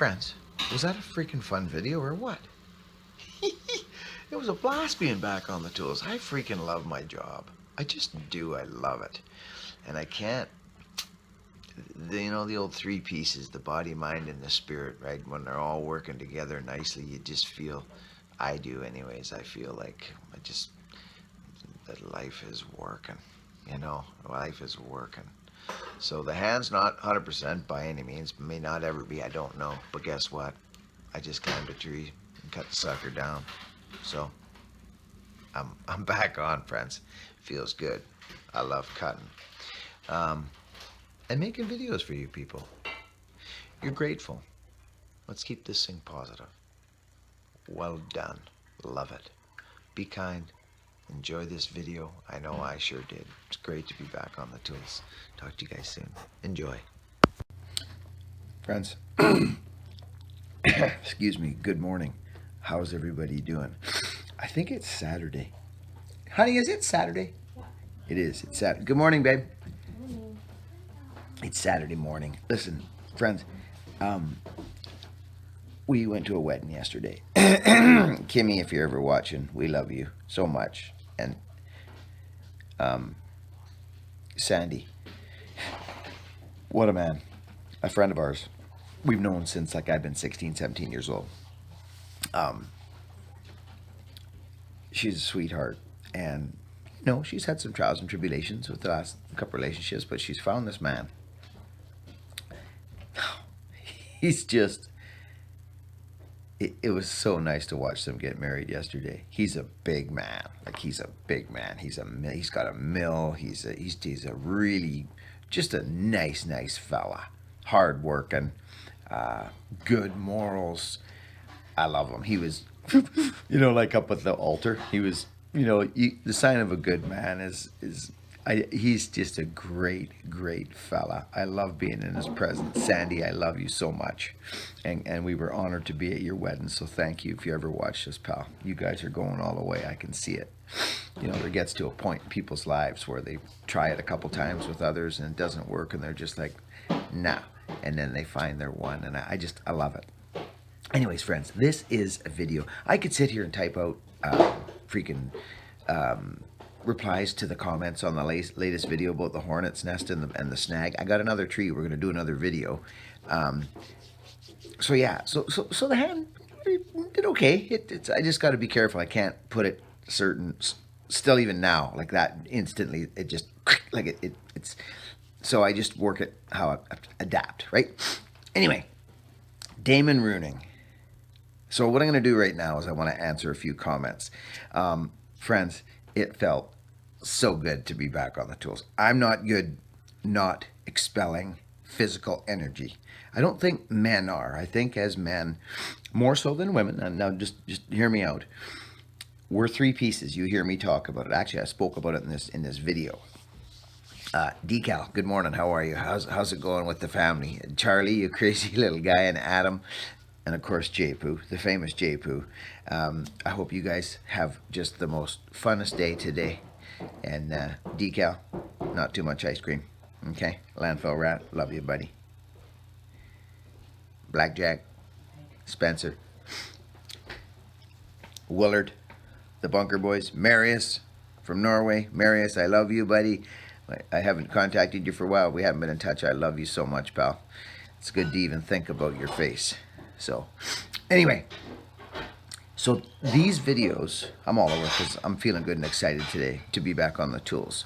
friends, was that a freaking fun video or what? It was a blast being back on the tools. I freaking love my job. I just do. I love it. And I can't, you know, the old three pieces, the body, mind, and the spirit, right? When they're all working together nicely, you just feel, I do anyways, I feel like that life is working, you know, life is working. So the hand's not 100% by any means, may not ever be, I don't know. But guess what? I just climbed a tree and cut the sucker down. So I'm back on, friends. Feels good. I love cutting. And making videos for you people. You're grateful. Let's keep this thing positive. Well done. Love it. Be kind. Enjoy this video. I know I sure did. It's great to be back on the tools. Talk to you guys soon. Enjoy. Friends, excuse me, good morning. How's everybody doing? I think it's Saturday. Honey, is it Saturday? Yeah. It is. It's Saturday. Good morning, babe. Good morning. It's Saturday morning. Listen, friends, we went to a wedding yesterday. Kimmy, if you're ever watching, we love you so much. And Sandy, what a man. A friend of ours. We've known since like I've been 16, 17 years old. She's a sweetheart. And, you know, she's had some trials and tribulations with the last couple relationships, but she's found this man. He's just... It was so nice to watch them get married yesterday. He's a big man. Like, he's a big man. He's got a mill. He's a really, just a nice fella. Hard working, good morals. I love him. He was, you know, like up at the altar. He was, you know, the sign of a good man is he's just a great fella. I love being in his presence. Sandy, I love you so much. And we were honored to be at your wedding, so thank you if you ever watch this, pal. You guys are going all the way. I can see it. You know, there gets to a point in people's lives where they try it a couple times with others and it doesn't work and they're just like, nah. And then they find their one, and I love it. Anyways, friends, this is a video. I could sit here and type out replies to the comments on the latest video about the hornet's nest and the snag. I got another tree. We're going to do another video. So yeah, so the hand did okay. I just got to be careful. I can't put it still even now like that instantly. It just like it's. So I just work it how I adapt, right? Anyway, Damon Runing. So what I'm going to do right now is I want to answer a few comments. Friends, it felt so good to be back on the tools. I'm not good not expelling physical energy. I don't think men are. I think as men, more so than women, and now just hear me out. We're three pieces. You hear me talk about it. Actually, I spoke about it in this video. Decal, good morning. How are you? How's it going with the family? Charlie, you crazy little guy, and Adam, and of course J-Poo, the famous J-Poo. I hope you guys have just the most funnest day today. And Decal, not too much ice cream. Okay? Landfill rat, love you, buddy. Blackjack, Spencer, Willard, the Bunker Boys, Marius from Norway. Marius, I love you, buddy. I haven't contacted you for a while. We haven't been in touch. I love you so much, pal. It's good to even think about your face. So, anyway. So, these videos, I'm all over because I'm feeling good and excited today to be back on the tools.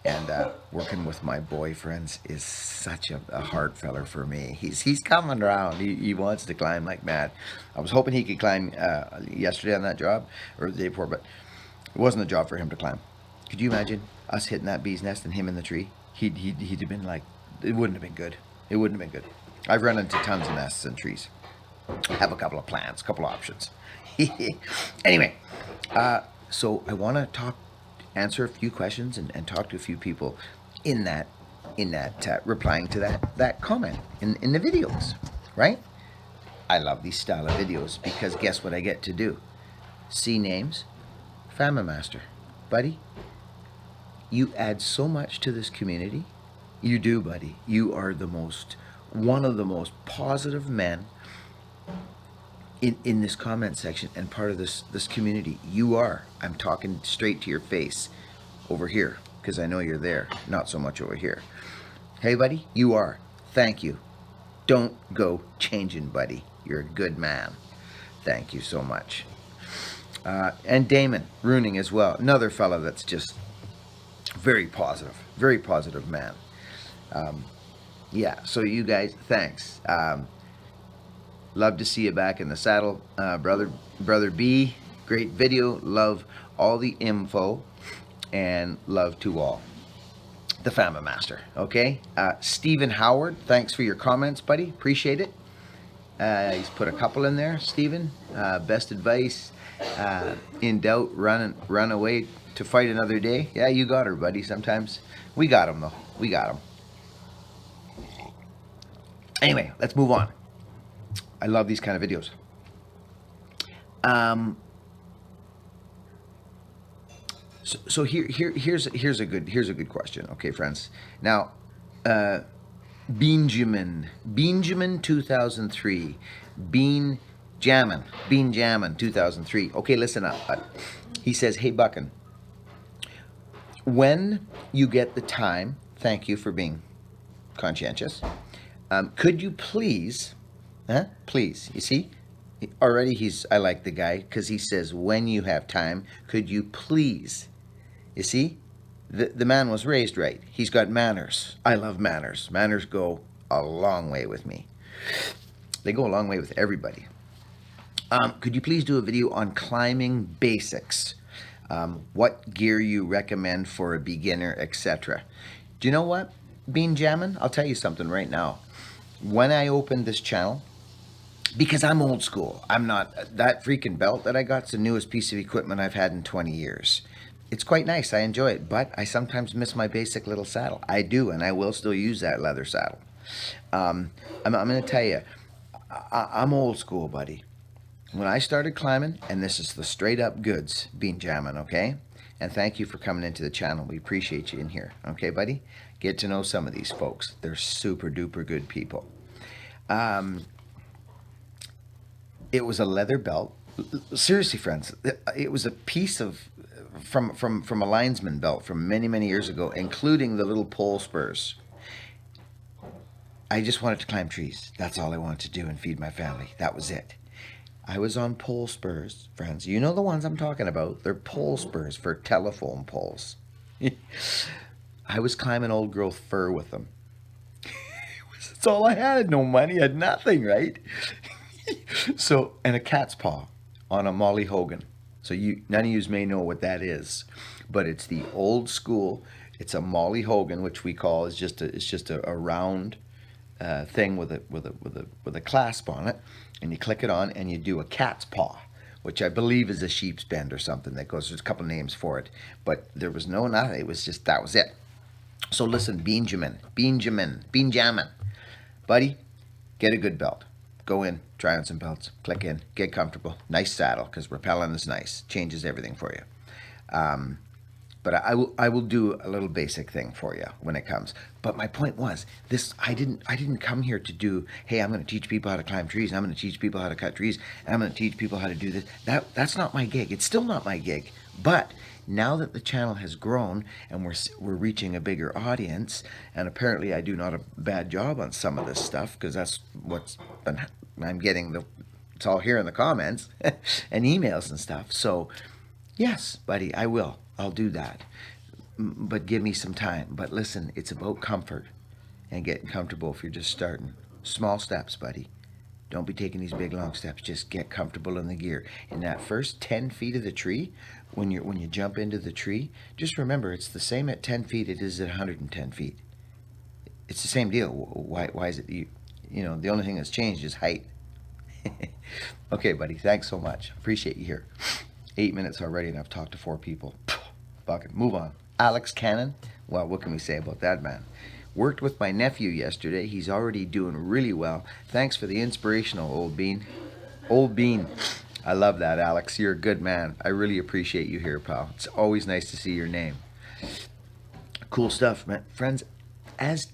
And working with my boyfriends is such a hard feller for me. He's coming around. He wants to climb like mad. I was hoping he could climb yesterday on that job, or the day before, but it wasn't a job for him to climb. Could you imagine us hitting that bee's nest and him in the tree? He'd have been like, it wouldn't have been good. It wouldn't have been good. I've run into tons of nests and trees. I have a couple of plans, a couple of options. Anyway, so I want to answer a few questions and talk to a few people in that replying to that comment in the videos, right? I love these style of videos because guess what I get to do? See names, Famine Master, buddy. You add so much to this community. You do, buddy. You are one of the most positive men in this comment section and part of this community. You are. I'm talking straight to your face over here because I know you're there, not so much over here. Hey, buddy, you are. Thank you. Don't go changing, buddy. You're a good man. Thank you so much. And Damon Runing as well. Another fellow that's just very positive man. Yeah, so you guys, thanks. Love to see you back in the saddle. Brother B, great video. Love all the info and love to all. The Famine Master, okay? Stephen Howard, thanks for your comments, buddy. Appreciate it. He's put a couple in there. Stephen, best advice, in doubt, run away to fight another day. Yeah, you got her, buddy. Sometimes we got him, though. We got him. Anyway, let's move on. I love these kind of videos. So here's a good question. Okay, friends. Now, Benjamin 2003, Bean Jammin 2003. Okay, listen up. He says, "Hey Buckin, when you get the time, thank you for being conscientious. Could you please, please, you see, already I like the guy because he says, when you have time, could you please, you see, the man was raised right. He's got manners. I love manners. Manners go a long way with me. They go a long way with everybody. Could you please do a video on climbing basics? What gear you recommend for a beginner, etc. Do you know what, Bean Jammin? I'll tell you something right now. When I opened this channel, because I'm old school, I'm not, that freaking belt that I got's the newest piece of equipment I've had in 20 years. It's quite nice, I enjoy it, but I sometimes miss my basic little saddle. I do, and I will still use that leather saddle. I'm gonna tell you, I'm old school, buddy. When I started climbing, and this is the straight up goods, Bean Jammin, okay? And thank you for coming into the channel. We appreciate you in here, okay, buddy? Get to know some of these folks. They're super duper good people. It was a leather belt. Seriously, friends, it was a piece of from a linesman belt from many years ago, including the little pole spurs. I just wanted to climb trees. That's all I wanted to do and feed my family. That was it. I was on pole spurs, friends. You know the ones I'm talking about. They're pole spurs for telephone poles. I was climbing old growth fir with them. That's all I had. No money, I had nothing, right? So, and a cat's paw on a Molly Hogan. So none of you may know what that is, but it's the old school. It's a Molly Hogan, which we call it's just a round thing with a clasp on it, and you click it on and you do a cat's paw, which I believe is a sheep's bend or something that goes. There's a couple names for it, but there was nothing. It was just that was it. So listen, Benjamin, buddy, get a good belt. Go in, try on some belts, click in, get comfortable. Nice saddle, because rappelling is nice. Changes everything for you. But I will do a little basic thing for you when it comes. But my point was, this I didn't come here to do, hey, I'm going to teach people how to climb trees, and I'm going to teach people how to cut trees, and I'm going to teach people how to do this. That's not my gig. It's still not my gig. But now that the channel has grown and we're reaching a bigger audience, and apparently I do not a bad job on some of this stuff, because that's what's been, I'm getting it's all here in the comments and emails and stuff. So yes, buddy, I'll do that, but give me some time. But listen, it's about comfort and getting comfortable if you're just starting. Small steps, buddy. Don't be taking these big long steps. Just get comfortable in the gear. In that first 10 feet of the tree, when you jump into the tree, just remember it's the same at 10 feet it is at 110 feet. It's the same deal. Why is it you know, the only thing that's changed is height. Okay, buddy, thanks so much. Appreciate you here. 8 minutes already and I've talked to 4 people. Bucket, move on. Alex Cannon, well, what can we say about that man? Worked with my nephew yesterday. He's already doing really well. Thanks for the inspirational, old bean. Old bean. I love that, Alex. You're a good man. I really appreciate you here, pal. It's always nice to see your name. Cool stuff, man. Friends, as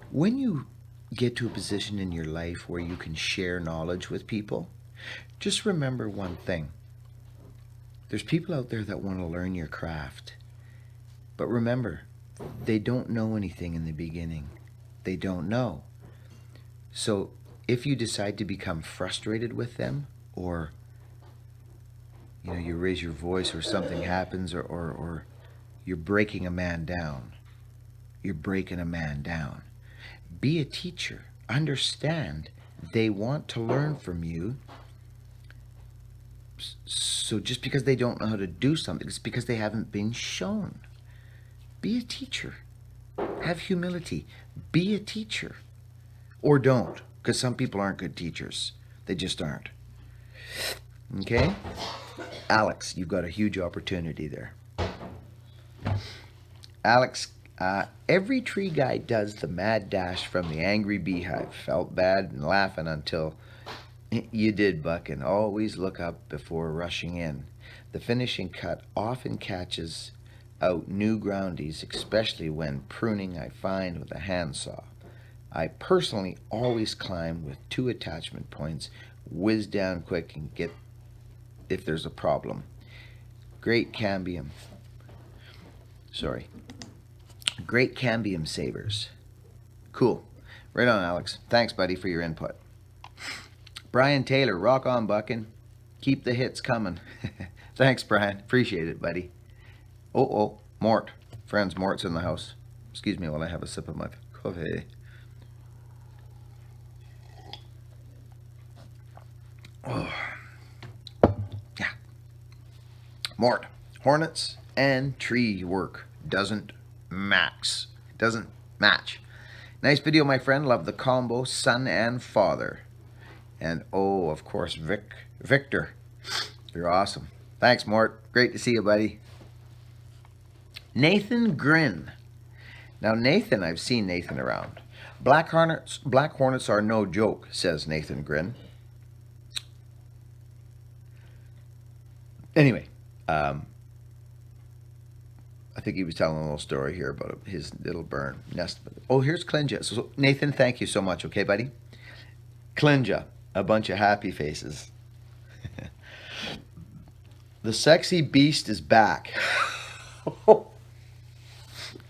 when you get to a position in your life where you can share knowledge with people, just remember one thing. There's people out there that want to learn your craft. But remember, they don't know anything in the beginning. They don't know. So if you decide to become frustrated with them, or you raise your voice, or something happens, or you're breaking a man down, you're breaking a man down. Be a teacher. Understand they want to learn from you. So just because they don't know how to do something, it's because they haven't been shown. Be a teacher. Have humility. Be a teacher. Or don't, because some people aren't good teachers. They just aren't. Okay? Alex, you've got a huge opportunity there. Alex, every tree guy does the mad dash from the angry beehive. Felt bad and laughing until you did, Buckin. Always look up before rushing in. The finishing cut often catches out new groundies, especially when pruning I find with a handsaw. I personally always climb with 2 attachment points, whiz down quick and get if there's a problem. Great cambium savers. Cool. Right on, Alex. Thanks, buddy, for your input. Brian Taylor, rock on, Buckin. Keep the hits coming. Thanks, Brian. Appreciate it, buddy. Oh, Mort. Friends, Mort's in the house. Excuse me while I have a sip of my coffee. Oh. Yeah. Mort. Hornets and tree work doesn't match. Nice video, my friend. Love the combo, son and father. And of course, Victor. You're awesome. Thanks, Mort. Great to see you, buddy. Nathan Grin. Now, Nathan, I've seen Nathan around. Black Hornets are no joke, says Nathan Grin. Anyway, I think he was telling a little story here about his little burn nest. Oh, here's Klinja. So, Nathan, thank you so much. Okay, buddy? Klinja, a bunch of happy faces. The sexy beast is back.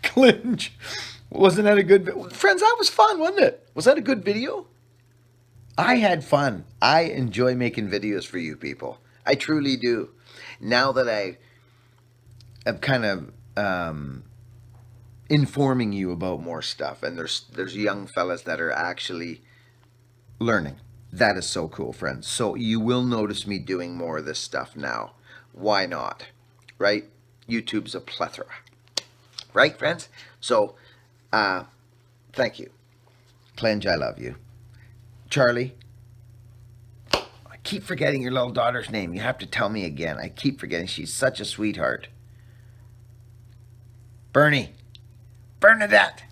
Clinch. Wasn't that a good video? Friends, that was fun, wasn't it? Was that a good video? I had fun. I enjoy making videos for you people. I truly do. Now that I'm kind of informing you about more stuff, and there's young fellas that are actually learning. That is so cool, friends. So you will notice me doing more of this stuff now. Why not? Right? YouTube's a plethora. Right, friends? So, thank you. Clinge, I love you. Charlie, I keep forgetting your little daughter's name. You have to tell me again. I keep forgetting. She's such a sweetheart. Bernie. Bernadette,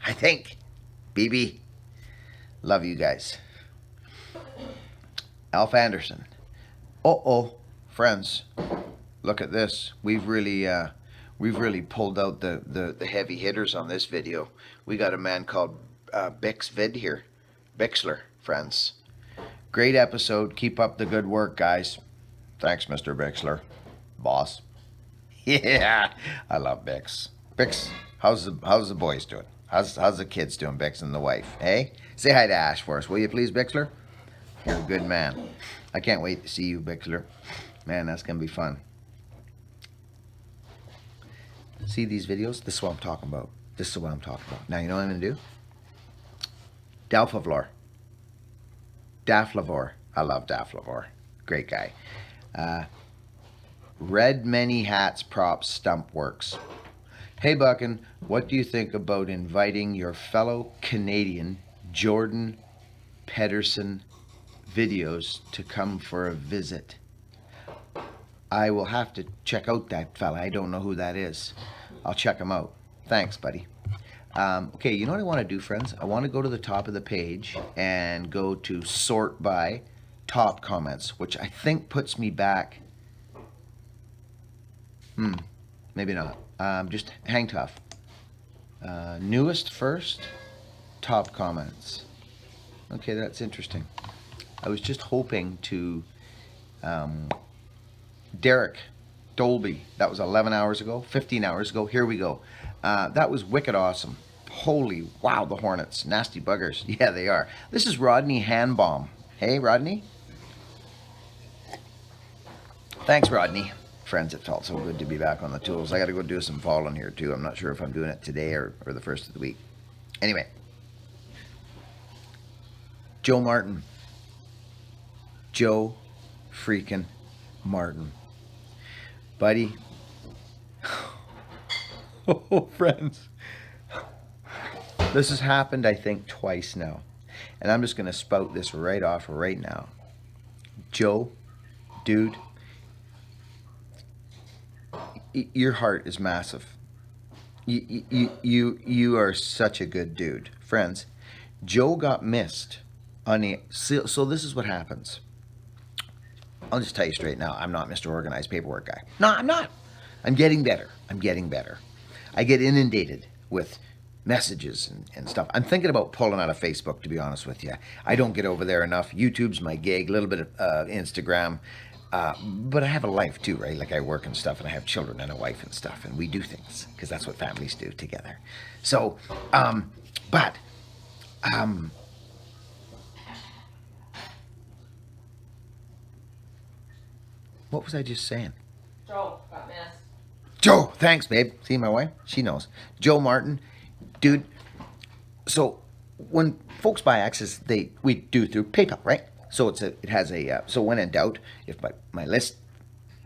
I think. BB. Love you guys. Alf Anderson. Friends, look at this. We've really pulled out the heavy hitters on this video. We got a man called Bixvid here. Bixler, friends. Great episode. Keep up the good work, guys. Thanks, Mr. Bixler. Boss. Yeah, I love Bix. Bix, how's the boys doing? How's the kids doing, Bix and the wife? Hey? Say hi to Ash for us, will you please, Bixler? You're a good man. I can't wait to see you, Bixler. Man, that's going to be fun. See these videos? This is what I'm talking about. Now, you know what I'm going to do? Dalflavor. I love Dalflavor. Great guy. Red Many Hats Props Stump Works. Hey, Buckin, what do you think about inviting your fellow Canadian Jordan Pedersen videos to come for a visit? I will have to check out that fella. I don't know who that is. I'll check him out. Thanks, buddy. Okay, you know what I want to do, friends? I want to go to the top of the page and go to sort by top comments, which I think puts me back. Maybe not. Just hang tough. Newest first, top comments. Okay, that's interesting. I was just hoping to, Derek Dolby, that was 11 hours ago, 15 hours ago. Here we go. That was wicked awesome. Holy wow, the Hornets. Nasty buggers. Yeah, they are. This is Rodney Handbaum. Hey, Rodney. Thanks, Rodney. Friends, it felt so good to be back on the tools. I got to go do some falling here, too. I'm not sure if I'm doing it today or the first of the week. Anyway. Joe Martin. Joe freaking Martin. Buddy. Oh, friends. This has happened, I think, twice now. And I'm just going to spout this right off right now. Joe, dude, your heart is massive. You are such a good dude. Friends, Joe got missed on the... So this is what happens. I'll just tell you straight now, I'm not Mr. Organized Paperwork guy. No, I'm not. I'm getting better. I'm getting better. I get inundated with messages and stuff. I'm thinking about pulling out of Facebook, to be honest with you. I don't get over there enough. YouTube's my gig, a little bit of Instagram. But I have a life too, right? Like I work and stuff, and I have children and a wife and stuff, and we do things, because that's what families do together. So, what was I just saying? Joe got missed. Joe, thanks, babe. See my wife? She knows. Joe Martin, dude. So when folks buy access, we do through PayPal, right? So it has a so when in doubt, if my list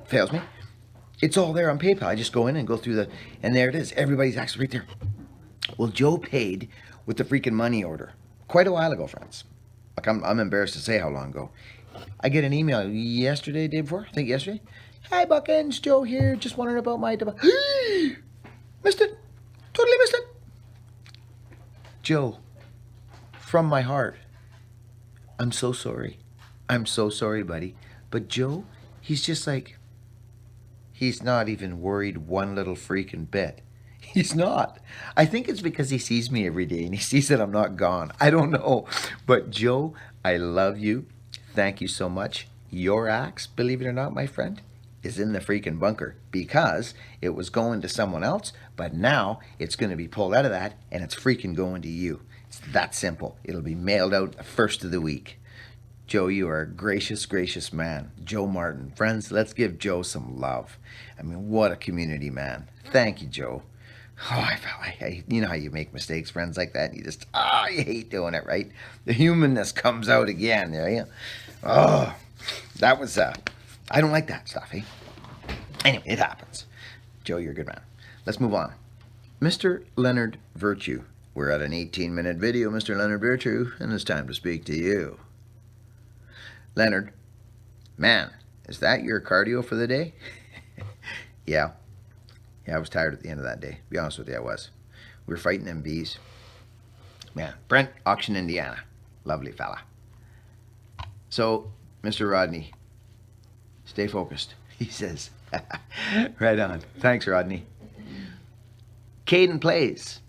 fails me, it's all there on PayPal. I just go in and go through and there it is. Everybody's access right there. Well, Joe paid with the freaking money order quite a while ago, friends. Like I'm embarrassed to say how long ago. I get an email yesterday, day before, I think yesterday. Hi, Buckin, it's Joe here. Just wondering about my... Missed it. Totally missed it. Joe, from my heart, I'm so sorry. I'm so sorry, buddy. But Joe, he's just like... He's not even worried one little freaking bit. He's not. I think it's because he sees me every day and he sees that I'm not gone. I don't know. But Joe, I love you. Thank you so much. Your axe, believe it or not, my friend, is in the freaking bunker because it was going to someone else, but now it's going to be pulled out of that and it's freaking going to you. It's that simple. It'll be mailed out the first of the week. Joe, you are a gracious, gracious man. Joe Martin. Friends, let's give Joe some love. I mean, what a community man. Thank you, Joe. Oh, you know how you make mistakes, friends, like that, and you just, you hate doing it, right? The humanness comes out again, yeah? Oh, that was, I don't like that stuff, eh? Anyway, it happens. Joe, you're a good man. Let's move on. Mr. Leonard Virtue. We're at an 18-minute video, Mr. Leonard Virtue, and it's time to speak to you. Leonard, man, is that your cardio for the day? Yeah. Yeah, I was tired at the end of that day. To be honest with you, I was. We were fighting them bees. Man, Brent, Auction, Indiana. Lovely fella. So, Mr. Rodney, stay focused, he says. Right on. Thanks, Rodney. Caden plays.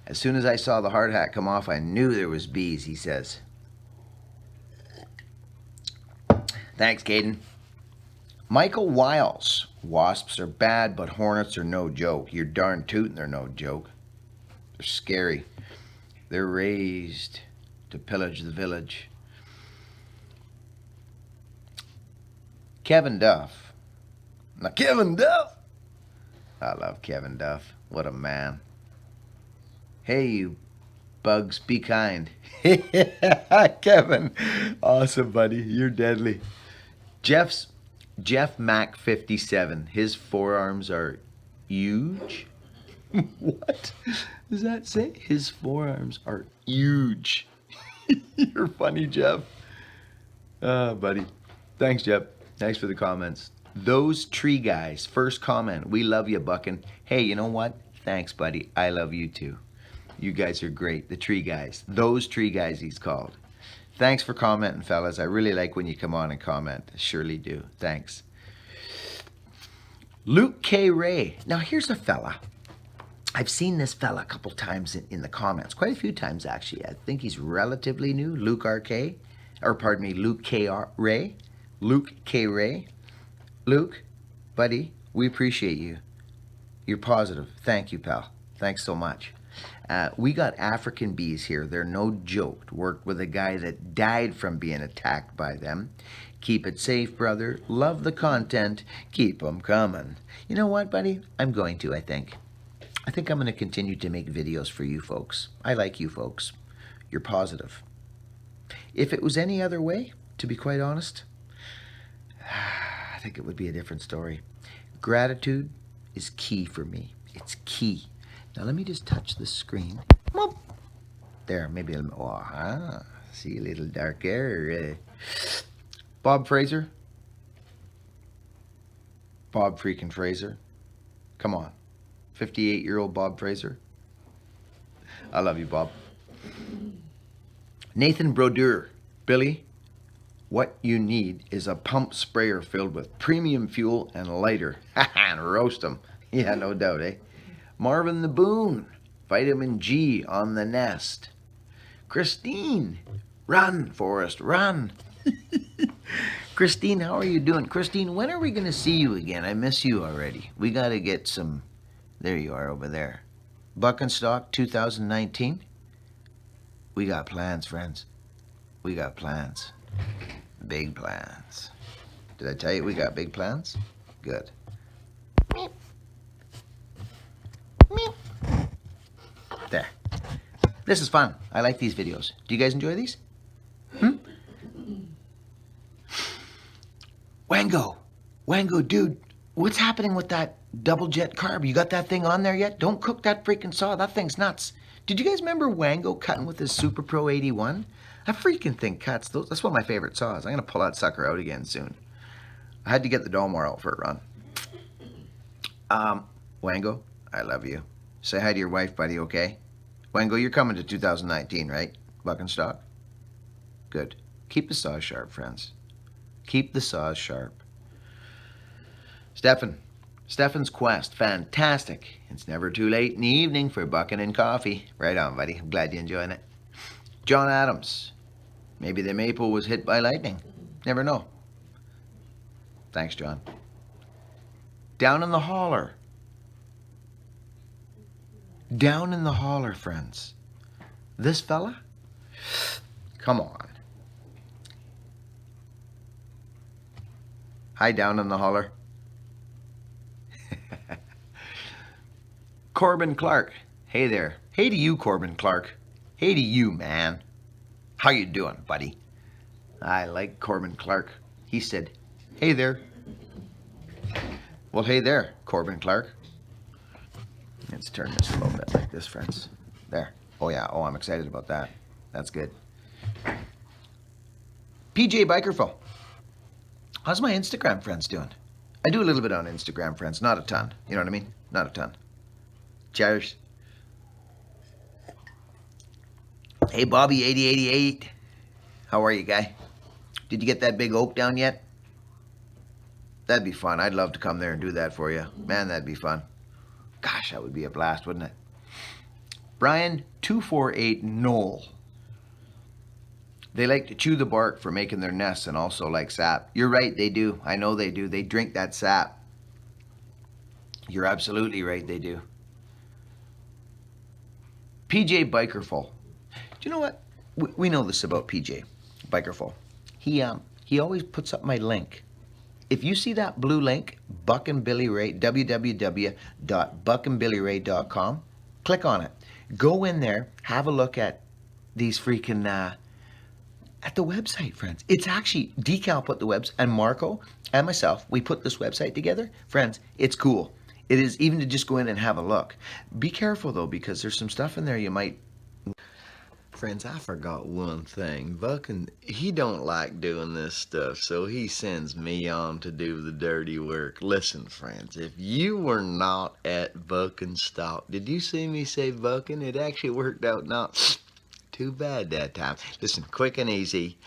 As soon as I saw the hard hat come off, I knew there was bees, he says. Thanks, Caden. Michael Wiles. Wasps are bad, but hornets are no joke. You're darn tootin' they're no joke. They're scary. They're raised to pillage the village. Kevin Duff. Now, Kevin Duff. I love Kevin Duff. What a man. Hey, you bugs, be kind. Kevin. Awesome, buddy. You're deadly. Jeff Mac 57. His forearms are huge. What does that say? His forearms are huge. You're funny, Jeff. Buddy. Thanks, Jeff. Thanks for the comments. Those tree guys. First comment. We love you, Buckin. Hey, you know what? Thanks, buddy. I love you too. You guys are great. The tree guys. Those tree guys, he's called. Thanks for commenting, fellas. I really like when you come on and comment. I surely do. Thanks. Luke K. Ray. Now, here's a fella. I've seen this fella a couple times in the comments, quite a few times actually. I think he's relatively new, Luke RK, or pardon me, Luke K. Ray. Luke K. Ray. Luke, buddy, we appreciate you. You're positive. Thank you, pal. Thanks so much. We got African bees here. They're no joke. Worked with a guy that died from being attacked by them. Keep it safe, brother. Love the content. Keep 'em coming. You know what, buddy? I'm going to, I think. I think I'm going to continue to make videos for you folks. I like you folks. You're positive. If it was any other way, to be quite honest, I think it would be a different story. Gratitude is key for me. It's key. Now let me just touch the screen. Whoop. There, maybe a little, see a little darker. Bob Fraser. Bob freaking Fraser. Come on. 58-year-old Bob Fraser. I love you, Bob. Nathan Brodeur. Billy, what you need is a pump sprayer filled with premium fuel and lighter. And roast them. Yeah, no doubt, eh? Marvin the Boon. Vitamin G on the nest. Christine. Run, Forrest, run. Christine, how are you doing? Christine, when are we going to see you again? I miss you already. We got to get some... There you are over there. Buckin stock 2019. We got plans, friends. We got plans. Big plans. Did I tell you we got big plans? Good. There. This is fun. I like these videos. Do you guys enjoy these? Wango. Wango, dude. What's happening with that double jet carb? You got that thing on there yet? Don't cook that freaking saw. That thing's nuts. Did you guys remember Wango cutting with his Super Pro 81? I freaking think cuts. That's one of my favorite saws. I'm going to pull that sucker out again soon. I had to get the Dolmar out for a run. Wango, I love you. Say hi to your wife, buddy, okay? Wango, you're coming to 2019, right? Buckin stock? Good. Keep the saws sharp, friends. Keep the saws sharp. Stefan's Quest, fantastic. It's never too late in the evening for Buckin and coffee. Right on, buddy. I'm glad you're enjoying it. John Adams. Maybe the maple was hit by lightning. Never know. Thanks, John. Down in the holler. Down in the holler, friends. This fella? Come on. Hi, down in the holler. Corbin Clark. Hey there. Hey to you, Corbin Clark. Hey to you, man. How you doing, buddy? I like Corbin Clark. He said, hey there. Well, hey there, Corbin Clark. Let's turn this a little bit like this, friends. There. Oh, yeah. Oh, I'm excited about that. That's good. PJ Bikerful. How's my Instagram friends doing? I do a little bit on Instagram friends. Not a ton. You know what I mean? Not a ton. Cheers. Hey, Bobby 8088. How are you, guy? Did you get that big oak down yet? That'd be fun. I'd love to come there and do that for you. Man, that'd be fun. Gosh, that would be a blast, wouldn't it? Brian 248 Knoll. They like to chew the bark for making their nests and also like sap. You're right, they do. I know they do. They drink that sap. You're absolutely right, they do. PJ Bikerful. Do you know what? We know this about PJ Bikerful. He always puts up my link. If you see that blue link, Buckin Billy Ray, www.buckinbillyray.com, click on it. Go in there, have a look at these freaking, at the website, friends. It's actually, Decal put the website, and Marco and myself, we put this website together. Friends, it's cool. It is, even to just go in and have a look. Be careful, though, because there's some stuff in there you might... Friends, I forgot one thing. Buckin, he don't like doing this stuff, so he sends me on to do the dirty work. Listen, friends, if you were not at Buckin stock, did you see me say Buckin? It actually worked out not too bad that time. Listen, quick and easy.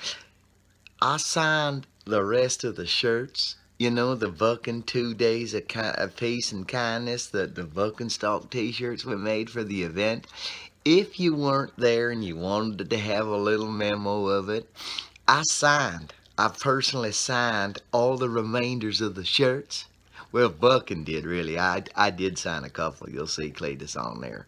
I signed the rest of the shirts You know, the Buckin 2 days of peace and kindness, the Buckin stock t-shirts we made for the event. If you weren't there and you wanted to have a little memo of it, I personally signed all the remainders of the shirts. Well, Buckin did, really. I did sign a couple. You'll see Cletus on there.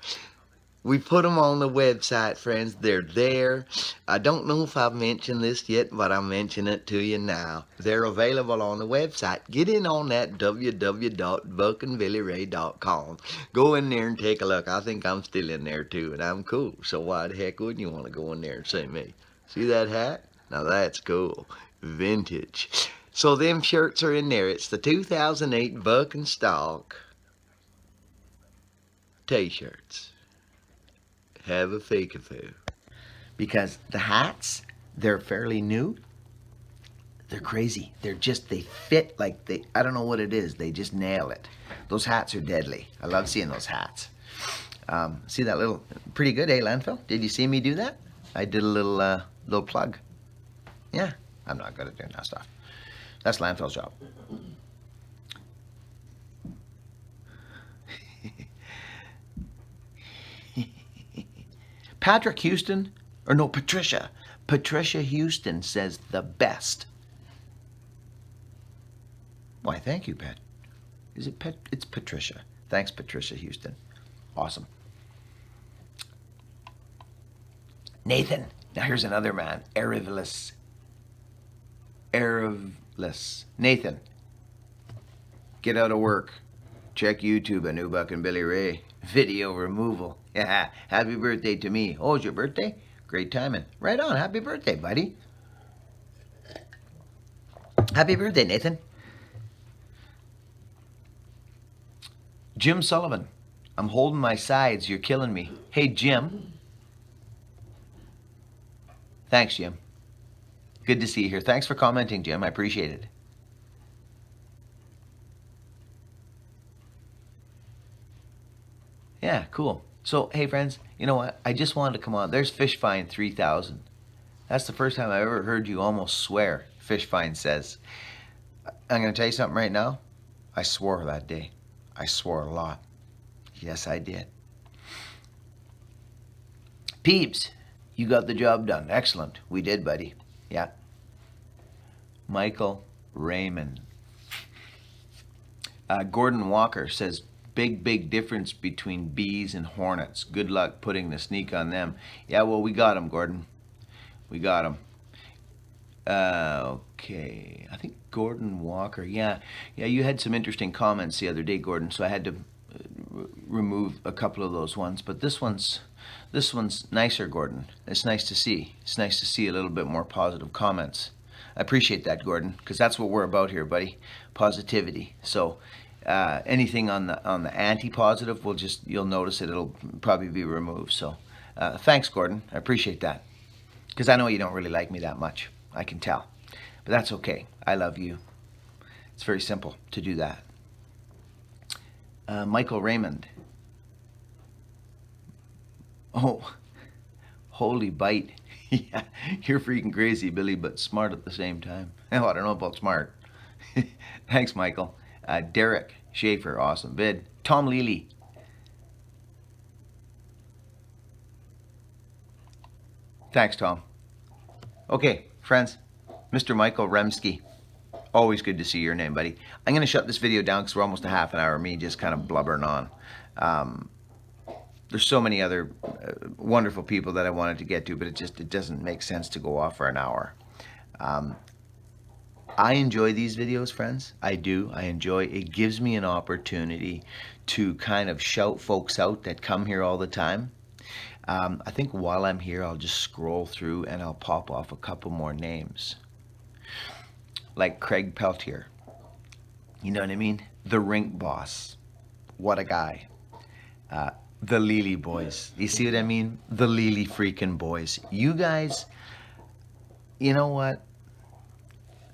We put them on the website, friends. They're there. I don't know if I've mentioned this yet, but I'll mention it to you now. They're available on the website. Get in on that www.buckinbillyray.com. Go in there and take a look. I think I'm still in there too, and I'm cool. So why the heck wouldn't you want to go in there and see me? See that hat? Now that's cool. Vintage. So them shirts are in there. It's the 2008 Buckin stock t-shirts. Have a fake-a-foo. Because the hats, they're fairly new. They're crazy. They fit like I don't know what it is. They just nail it. Those hats are deadly. I love seeing those hats. See that little, pretty good, eh, Landfill? Did you see me do that? I did a little plug. Yeah, I'm not good at doing that stuff. That's Landfill's job. Patrick Houston, or no, Patricia. Patricia Houston says the best. Why, thank you, Pat. Is it Pat? It's Patricia. Thanks, Patricia Houston. Awesome. Nathan. Now here's another man. Erivless. Nathan. Get out of work. Check YouTube, a new Buckin Billy Ray. Video removal. Yeah, happy birthday to me. Oh, it's your birthday? Great timing. Right on. Happy birthday, buddy. Happy birthday, Nathan. Jim Sullivan. I'm holding my sides. You're killing me. Hey, Jim. Thanks, Jim. Good to see you here. Thanks for commenting, Jim. I appreciate it. Yeah, cool. So, hey, friends, you know what? I just wanted to come on. There's Fishfine 3000. That's the first time I've ever heard you almost swear, Fishfine says. I'm going to tell you something right now. I swore that day. I swore a lot. Yes, I did. Peeps, you got the job done. Excellent. We did, buddy. Yeah. Michael Raymond. Gordon Walker says, big difference between bees and hornets. Good luck putting the sneak on them. Yeah, well, we got them, Gordon. We got them. Okay. I think Gordon Walker. Yeah, you had some interesting comments the other day, Gordon, so I had to remove a couple of those ones. But this one's nicer, Gordon. It's nice to see. It's nice to see a little bit more positive comments. I appreciate that, Gordon, because that's what we're about here, buddy. Positivity. So anything on the anti-positive, you'll notice it'll probably be removed. So thanks, Gordon. I appreciate that, because I know you don't really like me that much. I can tell, but that's okay. I love you. It's very simple to do that. Michael Raymond. Oh, holy bite. Yeah, you're freaking crazy, Billy, but smart at the same time. Oh, I don't know about smart. Thanks, Michael. Derek Schaefer, awesome vid. Tom Leely. Thanks, Tom. Okay, friends. Mr. Michael Remsky. Always good to see your name, buddy. I'm going to shut this video down because we're almost a half an hour of me just kind of blubbering on. There's so many other wonderful people that I wanted to get to, but it doesn't make sense to go off for an hour. I enjoy these videos, friends. I do. I enjoy. It gives me an opportunity to kind of shout folks out that come here all the time. I think while I'm here, I'll just scroll through and I'll pop off a couple more names. Like Craig Peltier. You know what I mean? The Rink Boss. What a guy. The Lily Boys. You see what I mean? The Lily freaking Boys. You guys, you know what?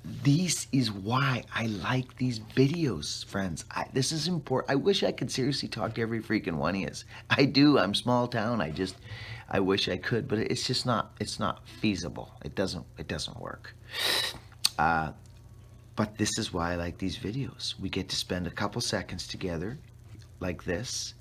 This is why I like these videos, friends. This is important. I wish I could seriously talk to every freaking one of you. I do. I'm small town. I wish I could, but it's just not. It's not feasible. It doesn't work. But this is why I like these videos. We get to spend a couple seconds together like this.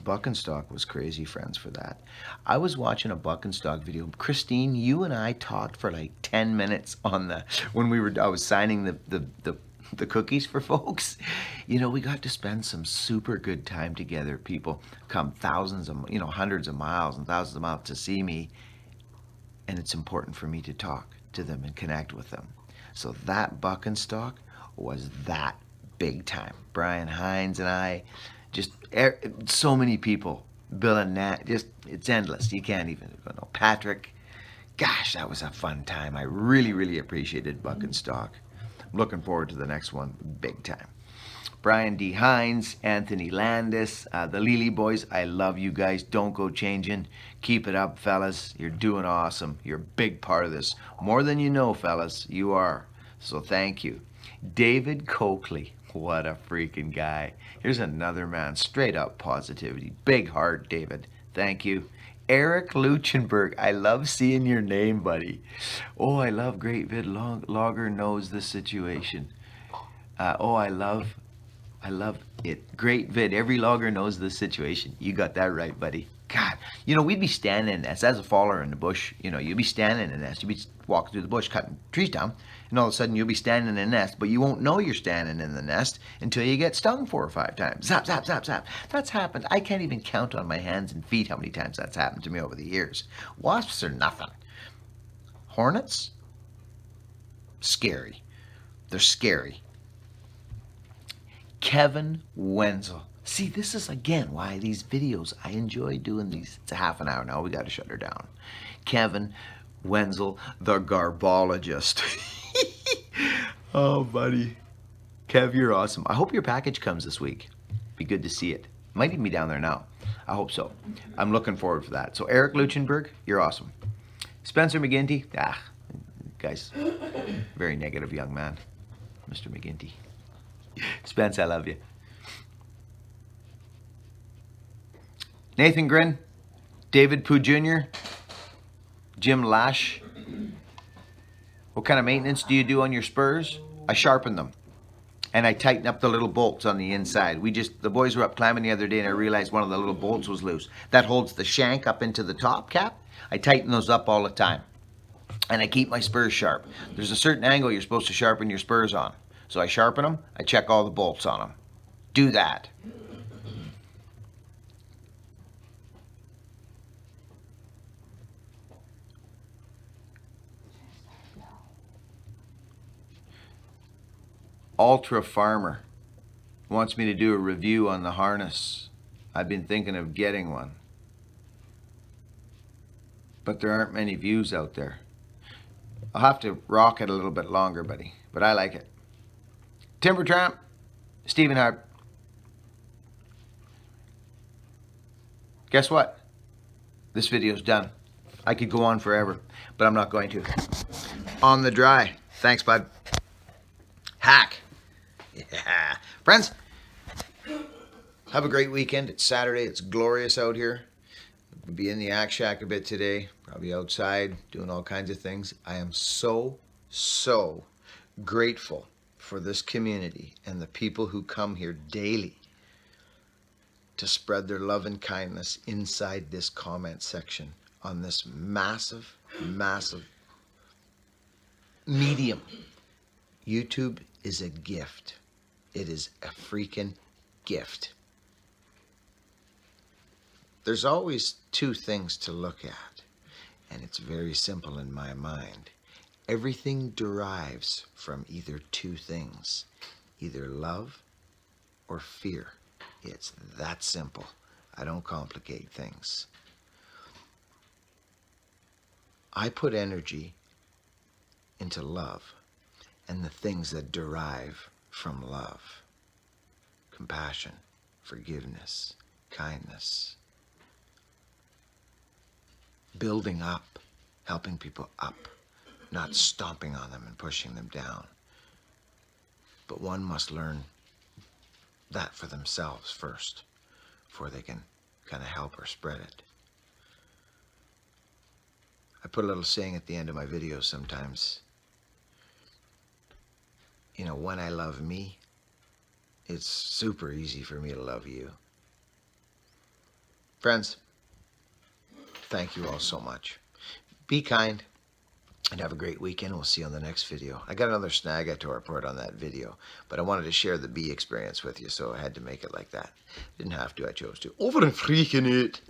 Buckenstock was crazy friends for that. I was watching a Buckenstock video. Christine, you and I talked for like 10 minutes on the when I was signing the cookies for folks. You know, we got to spend some super good time together. People come thousands of, hundreds of miles and thousands of miles to see me, and it's important for me to talk to them and connect with them. So that Buckenstock was that big time. Brian Hines and I, just so many people. Bill and Nat, just it's endless. You can't even know. Patrick, gosh, that was a fun time. I really, really appreciated Buckenstock. I'm looking forward to the next one, big time. Brian D. Hines, Anthony Landis, the Lely Boys, I love you guys. Don't go changing. Keep it up, fellas. You're doing awesome. You're a big part of this. More than you know, fellas. You are. So thank you. David Coakley, what a freaking guy. Here's another man, straight up positivity. Big heart, David. Thank you. Eric Luchenberg, I love seeing your name, buddy. Oh, I love Great Vid Logger knows the situation. I love it. Great vid. Every logger knows the situation. You got that right, buddy. God, we'd be standing in this as a faller in the bush. You'd be standing in this. You'd be walking through the bush, cutting trees down, and all of a sudden you'll be standing in the nest, but you won't know you're standing in the nest until you get stung 4 or 5 times. Zap, zap, zap, zap. That's happened. I can't even count on my hands and feet how many times that's happened to me over the years. Wasps are nothing. Hornets? Scary. They're scary. Kevin Wenzel. See, this is again why these videos, I enjoy doing these. It's a half an hour now. We got to shut her down. Kevin Wenzel, the garbologist. Oh, buddy. Kev, you're awesome. I hope your package comes this week. Be good to see it. Might even be down there now. I hope so. I'm looking forward for that. So Eric Luchenberg, you're awesome. Spencer McGinty, guy's very negative young man. Mr. McGinty. Spence, I love you. Nathan Grin, David Pooh Jr., Jim Lash. What kind of maintenance do you do on your spurs? I sharpen them. And I tighten up the little bolts on the inside. The boys were up climbing the other day and I realized one of the little bolts was loose. That holds the shank up into the top cap. I tighten those up all the time. And I keep my spurs sharp. There's a certain angle you're supposed to sharpen your spurs on. So I sharpen them, I check all the bolts on them. Do that. Ultra Farmer wants me to do a review on the harness. I've been thinking of getting one. But there aren't many views out there. I'll have to rock it a little bit longer, buddy. But I like it. Timber Tramp, Stephen Hart. Guess what? This video's done. I could go on forever, but I'm not going to. On the dry. Thanks, bud. Hack. Yeah. Friends, have a great weekend. It's Saturday. It's glorious out here. We'll be in the Axe Shack a bit today. Probably outside doing all kinds of things. I am so, so grateful for this community and the people who come here daily to spread their love and kindness inside this comment section on this massive, massive medium. YouTube is a gift. It is a freaking gift. There's always 2 things to look at, and it's very simple in my mind. Everything derives from either 2 things, either love or fear. It's that simple. I don't complicate things. I put energy into love and the things that derive from love. Compassion, forgiveness, kindness. Building up, helping people up, not stomping on them and pushing them down. But one must learn that for themselves first, before they can kind of help or spread it. I put a little saying at the end of my videos sometimes. you know, when I love me, it's super easy for me to love you. Friends, thank you all so much. Be kind and have a great weekend. We'll see you on the next video. I got another snag to report on that video, but I wanted to share the bee experience with you, so I had to make it like that. Didn't have to, I chose to. Over and freaking it.